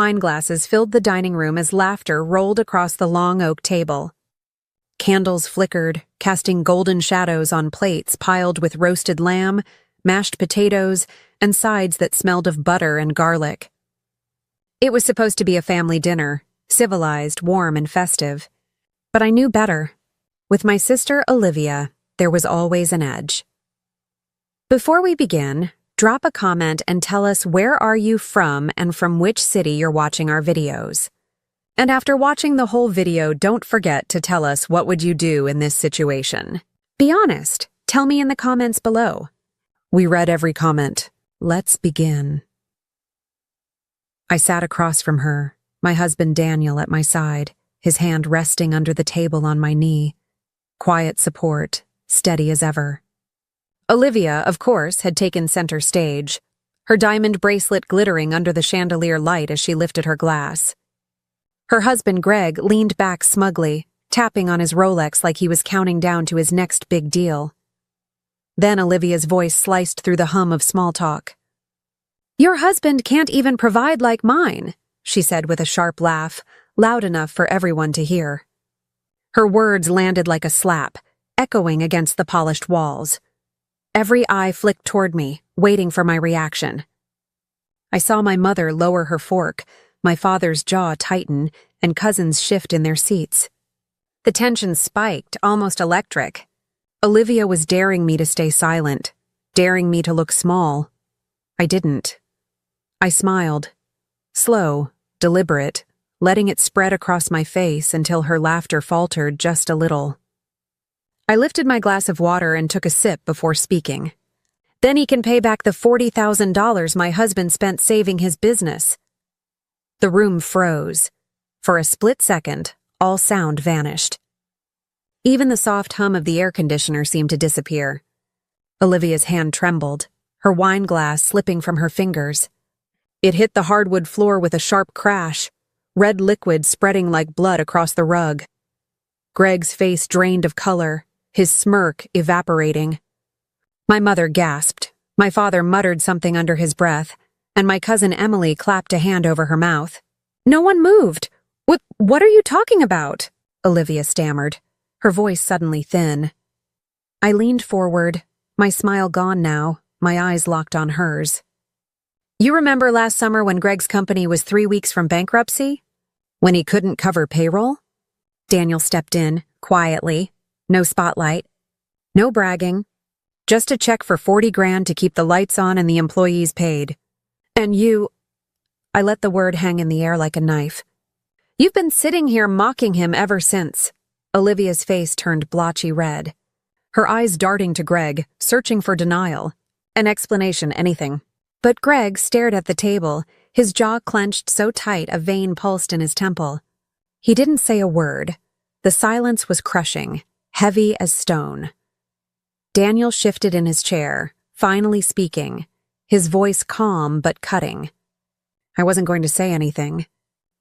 Wine glasses filled the dining room as laughter rolled across the long oak table. Candles flickered, casting golden shadows on plates piled with roasted lamb, mashed potatoes, and sides that smelled of butter and garlic. It was supposed to be a family dinner, civilized, warm, and festive. But I knew better. With my sister Olivia, there was always an edge. Before we begin, drop a comment and tell us where are you from and from which city you're watching our videos. And after watching the whole video, don't forget to tell us what would you do in this situation. Be honest. Tell me in the comments below. We read every comment. Let's begin. I sat across from her, my husband Daniel at my side, his hand resting under the table on my knee. Quiet support, steady as ever. Olivia, of course, had taken center stage, her diamond bracelet glittering under the chandelier light as she lifted her glass. Her husband Greg leaned back smugly, tapping on his Rolex like he was counting down to his next big deal. Then Olivia's voice sliced through the hum of small talk. "Your husband can't even provide like mine," she said with a sharp laugh, loud enough for everyone to hear. Her words landed like a slap, echoing against the polished walls. Every eye flicked toward me, waiting for my reaction. I saw my mother lower her fork, my father's jaw tighten, and cousins shift in their seats. The tension spiked, almost electric. Olivia was daring me to stay silent, daring me to look small. I didn't. I smiled. Slow, deliberate, letting it spread across my face until her laughter faltered just a little. I lifted my glass of water and took a sip before speaking. Then he can pay back the $40,000 my husband spent saving his business. The room froze. For a split second, all sound vanished. Even the soft hum of the air conditioner seemed to disappear. Olivia's hand trembled, her wine glass slipping from her fingers. It hit the hardwood floor with a sharp crash, red liquid spreading like blood across the rug. Greg's face drained of color, his smirk evaporating. My mother gasped, my father muttered something under his breath, and my cousin Emily clapped a hand over her mouth. "No one moved. What are you talking about?" Olivia stammered, her voice suddenly thin. I leaned forward, my smile gone now, my eyes locked on hers. "You remember last summer when Greg's company was 3 weeks from bankruptcy? When he couldn't cover payroll?" Daniel stepped in, quietly. No spotlight. No bragging. Just a check for 40 grand to keep the lights on and the employees paid. "And you—" I let the word hang in the air like a knife. "You've been sitting here mocking him ever since." Olivia's face turned blotchy red. Her eyes darting to Greg, searching for denial. An explanation, anything. But Greg stared at the table, his jaw clenched so tight a vein pulsed in his temple. He didn't say a word. The silence was crushing, heavy as stone. Daniel shifted in his chair, finally speaking, his voice calm but cutting. "I wasn't going to say anything.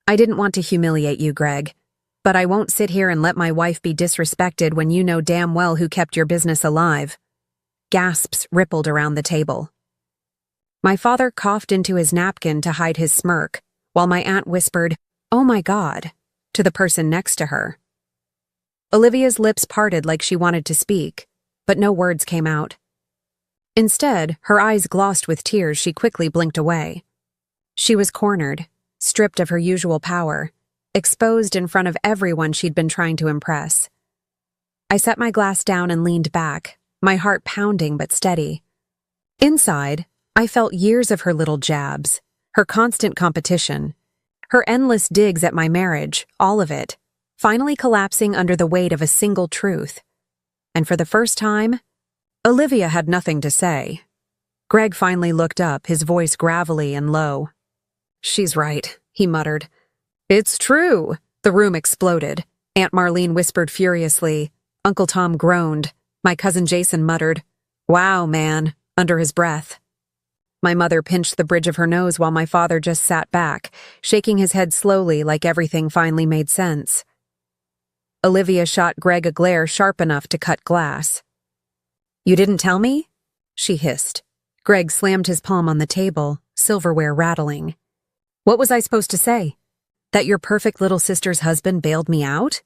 I didn't want to humiliate you, Greg. But I won't sit here and let my wife be disrespected when you know damn well who kept your business alive." Gasps rippled around the table. My father coughed into his napkin to hide his smirk, while my aunt whispered, "Oh my God," to the person next to her. Olivia's lips parted like she wanted to speak, but no words came out. Instead, her eyes glossed with tears. She quickly blinked away. She was cornered, stripped of her usual power, exposed in front of everyone she'd been trying to impress. I set my glass down and leaned back, my heart pounding but steady. Inside, I felt years of her little jabs, her constant competition, her endless digs at my marriage, all of it, finally collapsing under the weight of a single truth. And for the first time, Olivia had nothing to say. Greg finally looked up, his voice gravelly and low. "She's right," he muttered. "It's true." The room exploded. Aunt Marlene whispered furiously. Uncle Tom groaned. My cousin Jason muttered, "Wow, man," under his breath. My mother pinched the bridge of her nose while my father just sat back, shaking his head slowly like everything finally made sense. Olivia shot Greg a glare sharp enough to cut glass. "You didn't tell me?" she hissed. Greg slammed his palm on the table, silverware rattling. What was I supposed to say? That your perfect little sister's husband bailed me out?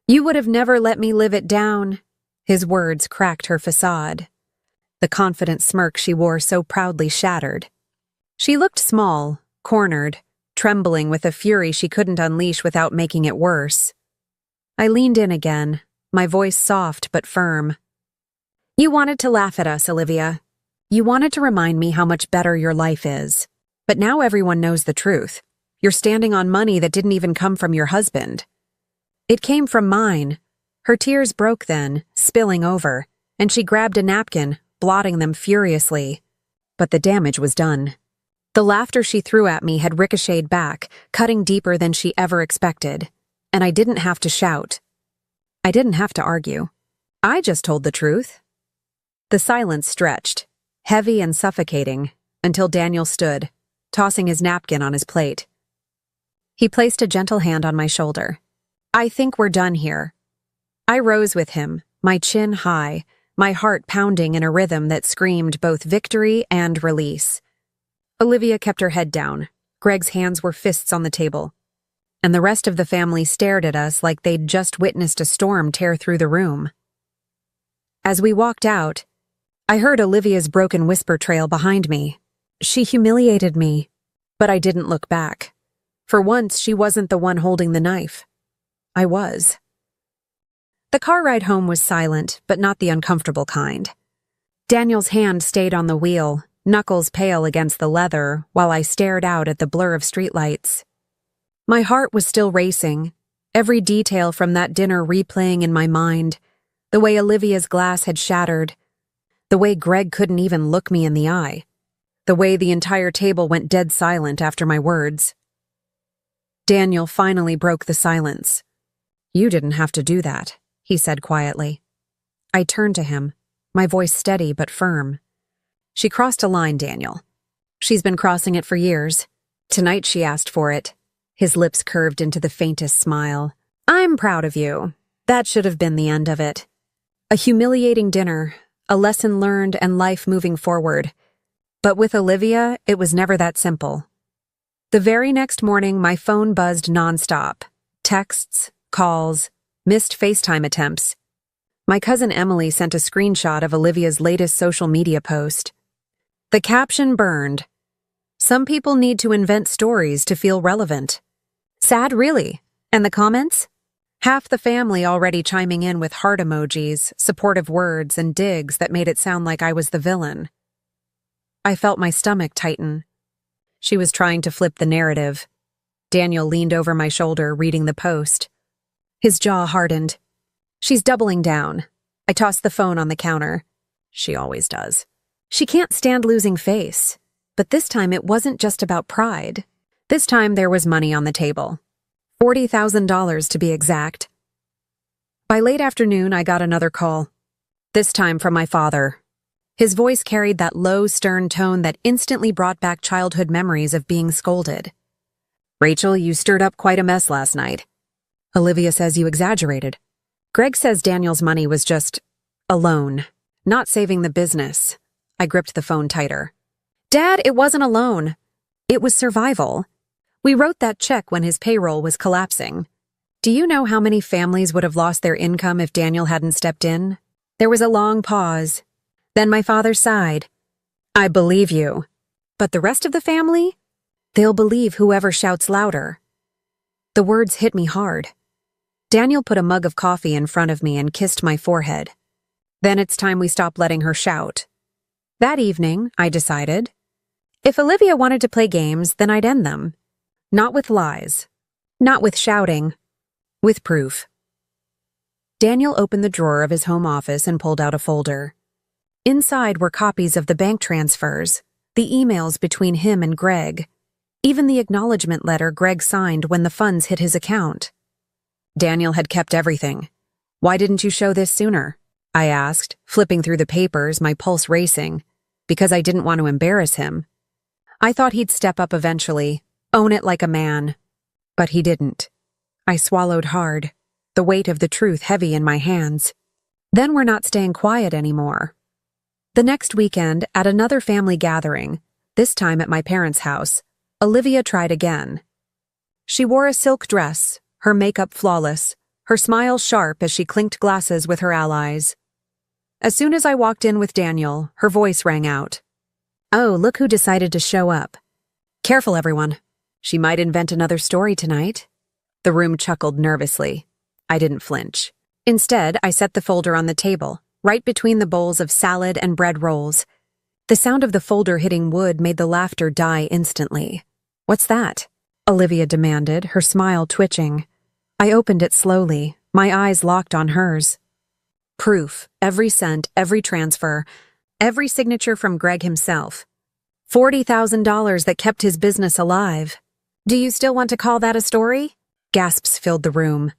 You would have never let me live it down. His words cracked her facade. The confident smirk she wore so proudly shattered. She looked small, cornered, trembling with a fury she couldn't unleash without making it worse. I leaned in again, my voice soft but firm. You wanted to laugh at us, Olivia. You wanted to remind me how much better your life is. But now everyone knows the truth. You're standing on money that didn't even come from your husband. It came from mine. Her tears broke then, spilling over, and she grabbed a napkin, blotting them furiously. But the damage was done. The laughter she threw at me had ricocheted back, cutting deeper than she ever expected. And I didn't have to shout. I didn't have to argue. I just told the truth. The silence stretched, heavy and suffocating, until Daniel stood, tossing his napkin on his plate. He placed a gentle hand on my shoulder. I think we're done here. I rose with him, my chin high, my heart pounding in a rhythm that screamed both victory and release. Olivia kept her head down. Greg's hands were fists on the table. And the rest of the family stared at us like they'd just witnessed a storm tear through the room. As we walked out, I heard Olivia's broken whisper trail behind me. She humiliated me, but I didn't look back. For once, she wasn't the one holding the knife. I was. The car ride home was silent, but not the uncomfortable kind. Daniel's hand stayed on the wheel, knuckles pale against the leather, while I stared out at the blur of streetlights. My heart was still racing, every detail from that dinner replaying in my mind, the way Olivia's glass had shattered, the way Greg couldn't even look me in the eye, the way the entire table went dead silent after my words. Daniel finally broke the silence. You didn't have to do that, he said quietly. I turned to him, my voice steady but firm. She crossed a line, Daniel. She's been crossing it for years. Tonight she asked for it. His lips curved into the faintest smile. I'm proud of you. That should have been the end of it. A humiliating dinner, a lesson learned and life moving forward. But with Olivia, it was never that simple. The very next morning, my phone buzzed nonstop. Texts, calls, missed FaceTime attempts. My cousin Emily sent a screenshot of Olivia's latest social media post. The caption burned. Some people need to invent stories to feel relevant. Sad, really. And the comments? Half the family already chiming in with heart emojis, supportive words, and digs that made it sound like I was the villain. I felt my stomach tighten. She was trying to flip the narrative. Daniel leaned over my shoulder, reading the post. His jaw hardened. She's doubling down. I tossed the phone on the counter. She always does. She can't stand losing face. But this time it wasn't just about pride. This time there was money on the table. $40,000 to be exact. By late afternoon, I got another call. This time from my father. His voice carried that low, stern tone that instantly brought back childhood memories of being scolded. Rachel, you stirred up quite a mess last night. Olivia says you exaggerated. Greg says Daniel's money was just a loan, not saving the business. I gripped the phone tighter. Dad, it wasn't a loan. It was survival. We wrote that check when his payroll was collapsing. Do you know how many families would have lost their income if Daniel hadn't stepped in? There was a long pause. Then my father sighed. I believe you. But the rest of the family? They'll believe whoever shouts louder. The words hit me hard. Daniel put a mug of coffee in front of me and kissed my forehead. Then it's time we stop letting her shout. That evening, I decided, if Olivia wanted to play games, then I'd end them. Not with lies. Not with shouting. With proof. Daniel opened the drawer of his home office and pulled out a folder. Inside were copies of the bank transfers, the emails between him and Greg, even the acknowledgement letter Greg signed when the funds hit his account. Daniel had kept everything. Why didn't you show this sooner? I asked, flipping through the papers, my pulse racing, because I didn't want to embarrass him. I thought he'd step up eventually, own it like a man. But he didn't. I swallowed hard, the weight of the truth heavy in my hands. Then we're not staying quiet anymore. The next weekend, at another family gathering, this time at my parents' house, Olivia tried again. She wore a silk dress, her makeup flawless, her smile sharp as she clinked glasses with her allies. As soon as I walked in with Daniel, her voice rang out. "Oh, look who decided to show up. Careful, everyone. She might invent another story tonight." The room chuckled nervously. I didn't flinch. Instead, I set the folder on the table, right between the bowls of salad and bread rolls. The sound of the folder hitting wood made the laughter die instantly. "What's that?" Olivia demanded, her smile twitching. I opened it slowly, my eyes locked on hers. Proof, every cent, every transfer, every signature from Greg himself. $40,000 that kept his business alive. "Do you still want to call that a story?" Gasps filled the room.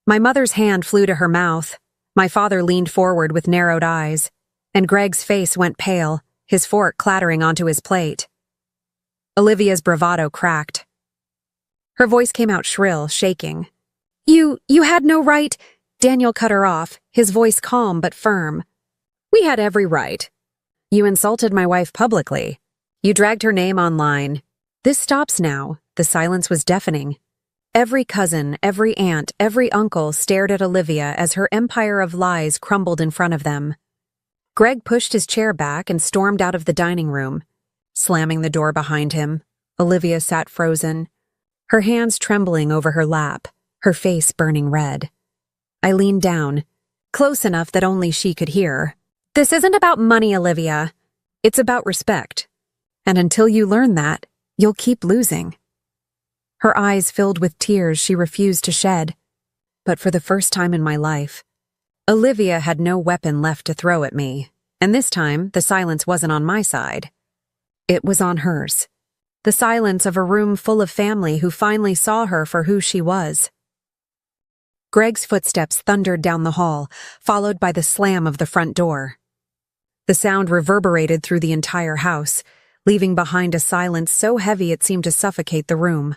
My mother's hand flew to her mouth. My father leaned forward with narrowed eyes, and Greg's face went pale, his fork clattering onto his plate. Olivia's bravado cracked. Her voice came out shrill, shaking. You had no right." Daniel cut her off, his voice calm but firm. "We had every right. You insulted my wife publicly. You dragged her name online. This stops now." The silence was deafening. Every cousin, every aunt, every uncle stared at Olivia as her empire of lies crumbled in front of them. Greg pushed his chair back and stormed out of the dining room. Slamming the door behind him, Olivia sat frozen, her hands trembling over her lap, her face burning red. I leaned down, close enough that only she could hear. "This isn't about money, Olivia. It's about respect. And until you learn that, you'll keep losing." Her eyes filled with tears she refused to shed. But for the first time in my life, Olivia had no weapon left to throw at me, and this time the silence wasn't on my side. It was on hers. The silence of a room full of family who finally saw her for who she was. Greg's footsteps thundered down the hall, followed by the slam of the front door. The sound reverberated through the entire house, leaving behind a silence so heavy it seemed to suffocate the room.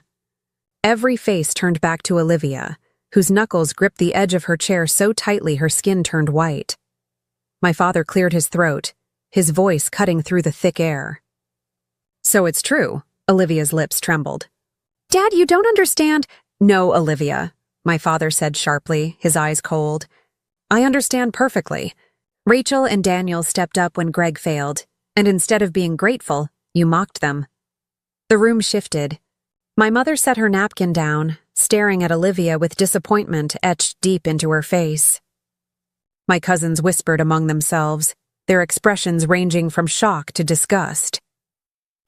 Every face turned back to Olivia, whose knuckles gripped the edge of her chair so tightly her skin turned white. My father cleared his throat, his voice cutting through the thick air. "So it's true," Olivia's lips trembled. "Dad, you don't understand." "No, Olivia," my father said sharply, his eyes cold. "I understand perfectly. Rachel and Daniel stepped up when Greg failed, and instead of being grateful, you mocked them." The room shifted. My mother set her napkin down, staring at Olivia with disappointment etched deep into her face. My cousins whispered among themselves, their expressions ranging from shock to disgust.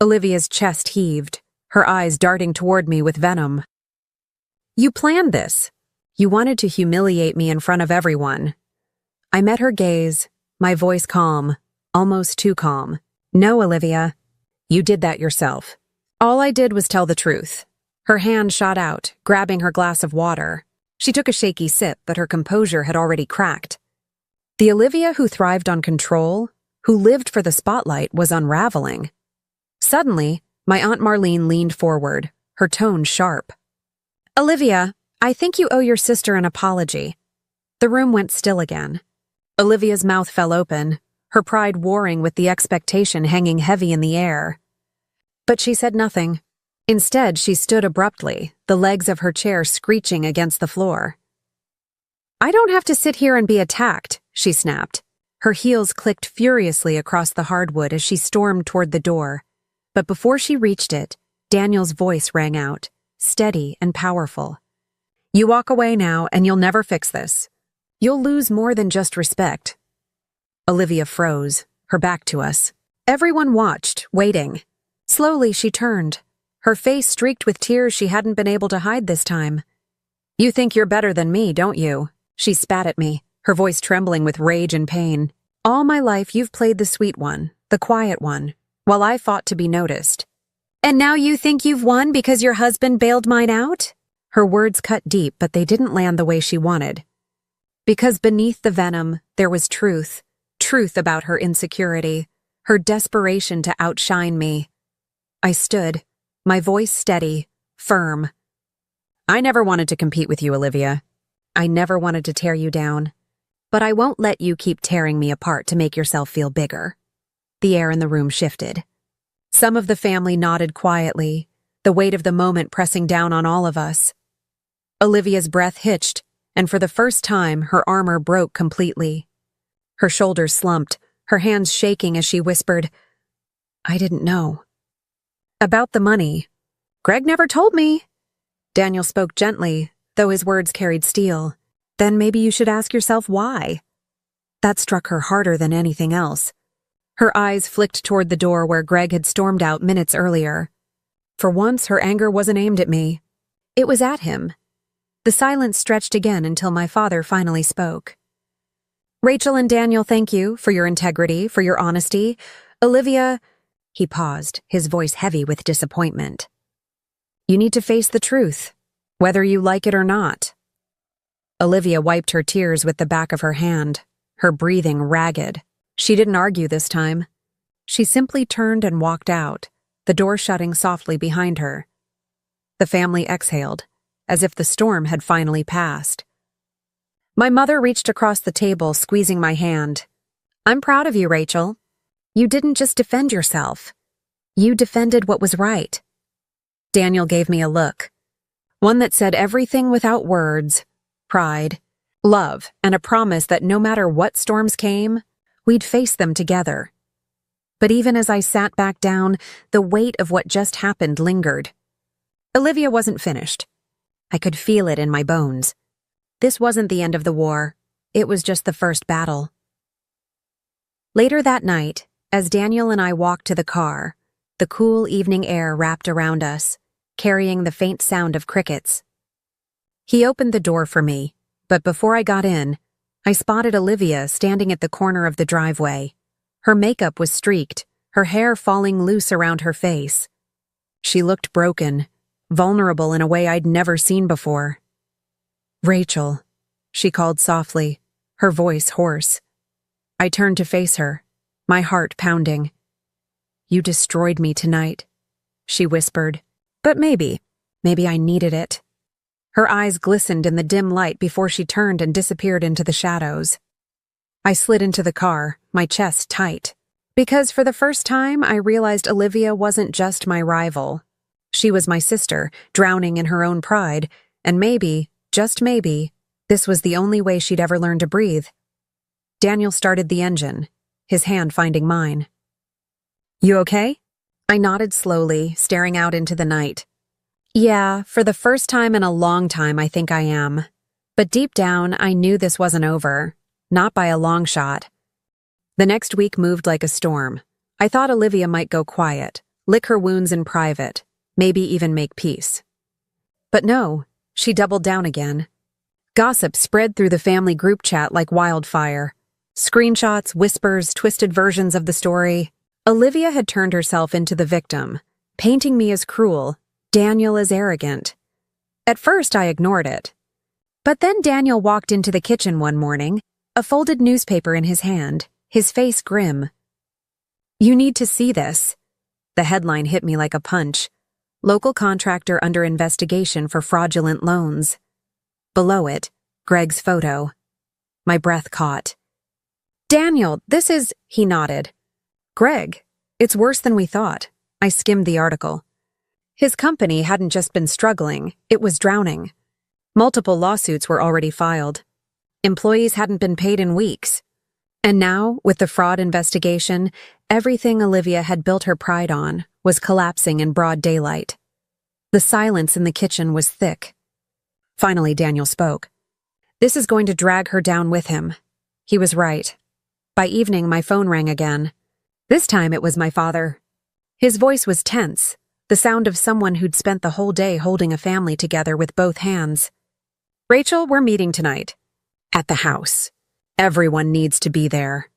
Olivia's chest heaved, her eyes darting toward me with venom. "You planned this. You wanted to humiliate me in front of everyone." I met her gaze, my voice calm, almost too calm. "No, Olivia. You did that yourself. All I did was tell the truth." Her hand shot out, grabbing her glass of water. She took a shaky sip, but her composure had already cracked. The Olivia who thrived on control, who lived for the spotlight, was unraveling. Suddenly, my Aunt Marlene leaned forward, her tone sharp. "Olivia, I think you owe your sister an apology." The room went still again. Olivia's mouth fell open, her pride warring with the expectation hanging heavy in the air. But she said nothing. Instead, she stood abruptly, the legs of her chair screeching against the floor. "I don't have to sit here and be attacked," she snapped. Her heels clicked furiously across the hardwood as she stormed toward the door. But before she reached it, Daniel's voice rang out, steady and powerful. "You walk away now, and you'll never fix this. You'll lose more than just respect." Olivia froze, her back to us. Everyone watched, waiting. Slowly, she turned, her face streaked with tears she hadn't been able to hide this time. "You think you're better than me, don't you?" She spat at me, her voice trembling with rage and pain. "All my life you've played the sweet one, the quiet one, while I fought to be noticed. And now you think you've won because your husband bailed mine out?" Her words cut deep, but they didn't land the way she wanted. Because beneath the venom, there was truth. Truth about her insecurity, her desperation to outshine me. I stood, my voice steady, firm. "I never wanted to compete with you, Olivia. I never wanted to tear you down. But I won't let you keep tearing me apart to make yourself feel bigger." The air in the room shifted. Some of the family nodded quietly, the weight of the moment pressing down on all of us. Olivia's breath hitched, and for the first time, her armor broke completely. Her shoulders slumped, her hands shaking as she whispered, "I didn't know." "About the money. Greg never told me." Daniel spoke gently, though his words carried steel. "Then maybe you should ask yourself why." That struck her harder than anything else. Her eyes flicked toward the door where Greg had stormed out minutes earlier. For once, her anger wasn't aimed at me. It was at him. The silence stretched again until my father finally spoke. "Rachel and Daniel, thank you for your integrity, for your honesty. Olivia—" He paused, his voice heavy with disappointment. "You need to face the truth, whether you like it or not." Olivia wiped her tears with the back of her hand, her breathing ragged. She didn't argue this time. She simply turned and walked out, the door shutting softly behind her. The family exhaled, as if the storm had finally passed. My mother reached across the table, squeezing my hand. "I'm proud of you, Rachel. You didn't just defend yourself. You defended what was right." Daniel gave me a look, one that said everything without words: pride, love, and a promise that no matter what storms came, we'd face them together. But even as I sat back down, the weight of what just happened lingered. Olivia wasn't finished. I could feel it in my bones. This wasn't the end of the war. It was just the first battle. Later that night, as Daniel and I walked to the car, the cool evening air wrapped around us, carrying the faint sound of crickets. He opened the door for me, but before I got in, I spotted Olivia standing at the corner of the driveway. Her makeup was streaked, her hair falling loose around her face. She looked broken, vulnerable in a way I'd never seen before. "Rachel," she called softly, her voice hoarse. I turned to face her, my heart pounding. "You destroyed me tonight," she whispered. "But maybe I needed it." Her eyes glistened in the dim light before she turned and disappeared into the shadows. I slid into the car, my chest tight, because for the first time I realized Olivia wasn't just my rival. She was my sister, drowning in her own pride, and maybe, just maybe, this was the only way she'd ever learn to breathe. Daniel started the engine, his hand finding mine. "You okay?" I nodded slowly, staring out into the night. "Yeah, for the first time in a long time I think I am. But deep down, I knew this wasn't over. Not by a long shot." The next week moved like a storm. I thought Olivia might go quiet, lick her wounds in private, maybe even make peace. But no, she doubled down again. Gossip spread through the family group chat like wildfire. Screenshots, whispers, twisted versions of the story. Olivia had turned herself into the victim, painting me as cruel, Daniel as arrogant. At first, I ignored it. But then Daniel walked into the kitchen one morning, a folded newspaper in his hand, his face grim. "You need to see this." The headline hit me like a punch. "Local contractor under investigation for fraudulent loans." Below it, Greg's photo. My breath caught. "Daniel, this is—" He nodded. "Greg, it's worse than we thought." I skimmed the article. His company hadn't just been struggling, it was drowning. Multiple lawsuits were already filed. Employees hadn't been paid in weeks. And now, with the fraud investigation, everything Olivia had built her pride on was collapsing in broad daylight. The silence in the kitchen was thick. Finally, Daniel spoke. "This is going to drag her down with him." He was right. By evening, my phone rang again. This time it was my father. His voice was tense, the sound of someone who'd spent the whole day holding a family together with both hands. "Rachel, we're meeting tonight. At the house. Everyone needs to be there."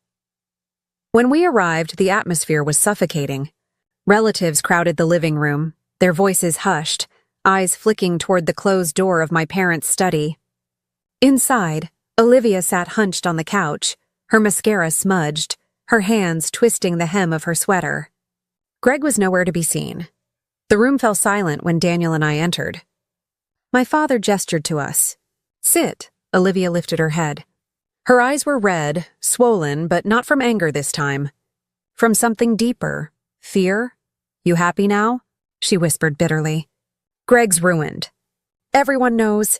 When we arrived, the atmosphere was suffocating. Relatives crowded the living room, their voices hushed, eyes flicking toward the closed door of my parents' study. Inside, Olivia sat hunched on the couch, her mascara smudged, her hands twisting the hem of her sweater. Greg was nowhere to be seen. The room fell silent when Daniel and I entered. My father gestured to us. "Sit." Olivia lifted her head. Her eyes were red, swollen, but not from anger this time. From something deeper. Fear? "You happy now?" she whispered bitterly. Greg's ruined. Everyone knows.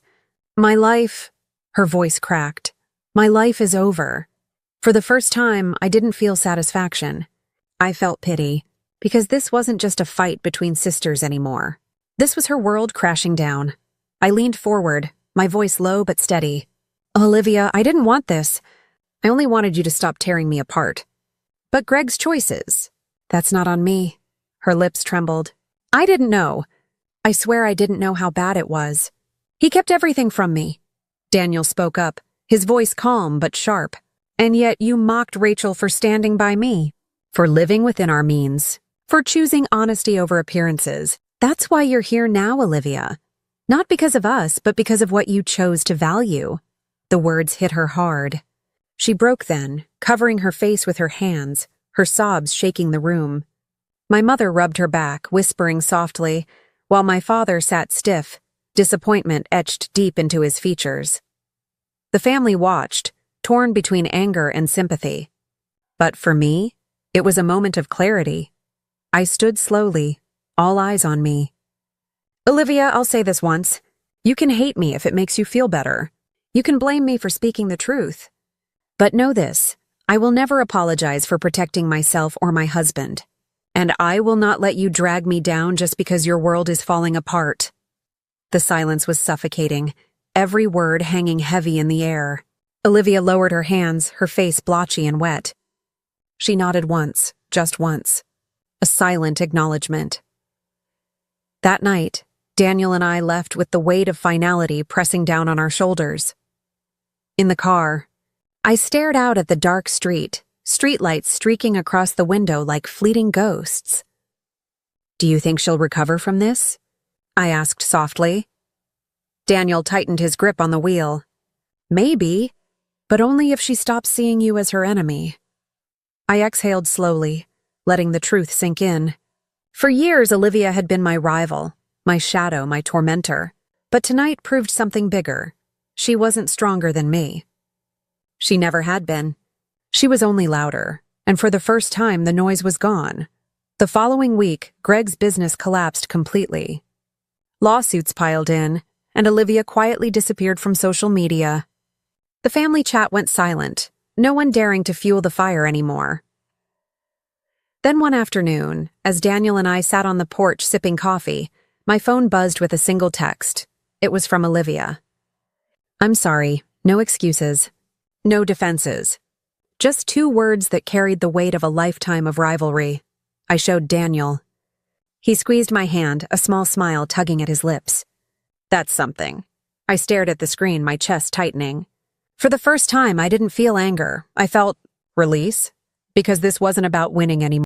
My life, her voice cracked. My life is over. For the first time, I didn't feel satisfaction. I felt pity, because this wasn't just a fight between sisters anymore. This was her world crashing down. I leaned forward, my voice low but steady. Olivia, I didn't want this. I only wanted you to stop tearing me apart. But Greg's choices. That's not on me. Her lips trembled. I didn't know. I swear I didn't know how bad it was. He kept everything from me. Daniel spoke up, his voice calm but sharp. And yet you mocked Rachel for standing by me, for living within our means, for choosing honesty over appearances. That's why you're here now, Olivia. Not because of us, but because of what you chose to value. The words hit her hard. She broke then, covering her face with her hands, her sobs shaking the room. My mother rubbed her back, whispering softly, while my father sat stiff, disappointment etched deep into his features. The family watched, torn between anger and sympathy. But for me, it was a moment of clarity. I stood slowly, all eyes on me. Olivia, I'll say this once. You can hate me if it makes you feel better. You can blame me for speaking the truth. But know this, I will never apologize for protecting myself or my husband. And I will not let you drag me down just because your world is falling apart. The silence was suffocating, every word hanging heavy in the air. Olivia lowered her hands, her face blotchy and wet. She nodded once, just once. A silent acknowledgement. That night, Daniel and I left with the weight of finality pressing down on our shoulders. In the car, I stared out at the dark streetlights streaking across the window like fleeting ghosts. Do you think she'll recover from this? I asked softly. Daniel tightened his grip on the wheel. Maybe, but only if she stops seeing you as her enemy. I exhaled slowly, letting the truth sink in. For years, Olivia had been my rival, my shadow, my tormentor. But tonight proved something bigger. She wasn't stronger than me. She never had been. She was only louder, and for the first time the noise was gone. The following week, Greg's business collapsed completely. Lawsuits piled in, and Olivia quietly disappeared from social media. The family chat went silent, no one daring to fuel the fire anymore. Then one afternoon, as Daniel and I sat on the porch sipping coffee, my phone buzzed with a single text. It was from Olivia. I'm sorry, no excuses. No defenses. Just 2 words that carried the weight of a lifetime of rivalry. I showed Daniel. He squeezed my hand, a small smile tugging at his lips. That's something. I stared at the screen, my chest tightening. For the first time, I didn't feel anger. I felt release, because this wasn't about winning anymore.